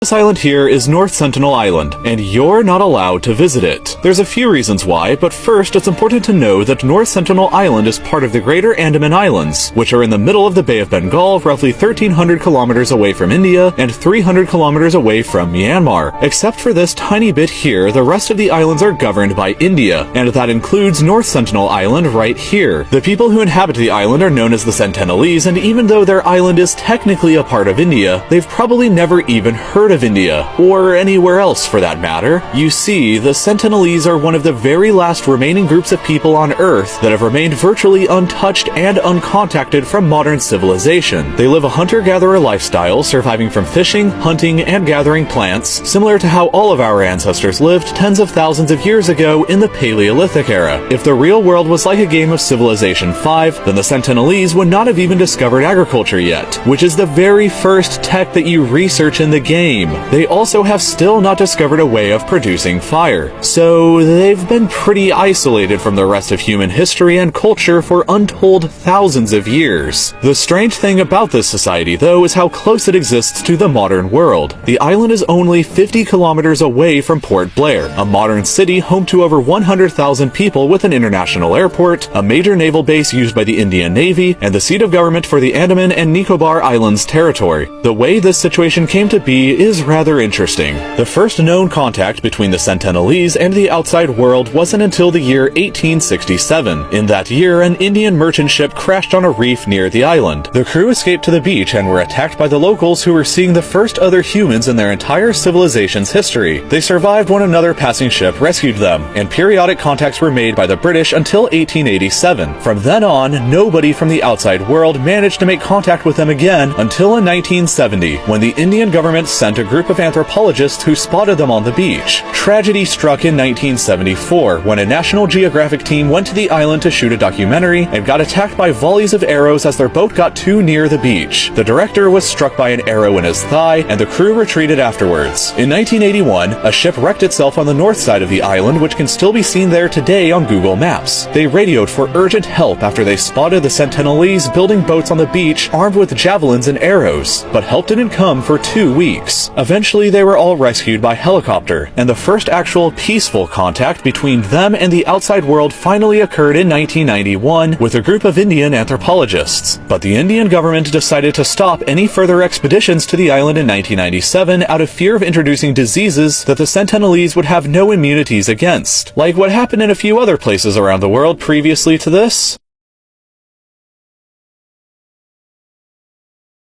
This island here is North Sentinel Island, and you're not allowed to visit it. There's a few reasons why, but first it's important to know that North Sentinel Island is part of the Greater Andaman Islands, which are in the middle of the Bay of Bengal, roughly 1,300 kilometers away from India and 300 kilometers away from Myanmar. Except for this tiny bit here, the rest of the islands are governed by India, and that includes North Sentinel Island right here. The people who inhabit the island are known as the Sentinelese, and even though their island is technically a part of India, they've probably never even heard of India, or anywhere else for that matter. You see, the Sentinelese are one of the very last remaining groups of people on Earth that have remained virtually untouched and uncontacted from modern civilization. They live a hunter-gatherer lifestyle, surviving from fishing, hunting, and gathering plants, similar to how all of our ancestors lived tens of thousands of years ago in the Paleolithic era. If the real world was like a game of Civilization 5, then the Sentinelese would not have even discovered agriculture yet, which is the very first tech that you research in the game. They also have still not discovered a way of producing fire, so they've been pretty isolated from the rest of human history and culture for untold thousands of years. The strange thing about this society, though, is how close it exists to the modern world. The island is only 50 kilometers away from Port Blair, a modern city home to over 100,000 people with an international airport, a major naval base used by the Indian Navy, and the seat of government for the Andaman and Nicobar Islands territory. The way this situation came to be is rather interesting. The first known contact between the Sentinelese and the outside world wasn't until the year 1867. In that year, an Indian merchant ship crashed on a reef near the island. The crew escaped to the beach and were attacked by the locals, who were seeing the first other humans in their entire civilization's history. They survived when another passing ship rescued them, and periodic contacts were made by the British until 1887. From then on, nobody from the outside world managed to make contact with them again until in 1970, when the Indian government sent a group of anthropologists who spotted them on the beach. Tragedy struck in 1974, when a National Geographic team went to the island to shoot a documentary and got attacked by volleys of arrows as their boat got too near the beach. The director was struck by an arrow in his thigh, and the crew retreated afterwards. In 1981, a ship wrecked itself on the north side of the island, which can still be seen there today on Google Maps. They radioed for urgent help after they spotted the Sentinelese building boats on the beach armed with javelins and arrows, but help didn't come for 2 weeks. Eventually, they were all rescued by helicopter, and the first actual peaceful contact between them and the outside world finally occurred in 1991 with a group of Indian anthropologists. But the Indian government decided to stop any further expeditions to the island in 1997 out of fear of introducing diseases that the Sentinelese would have no immunities against, like what happened in a few other places around the world previously to this.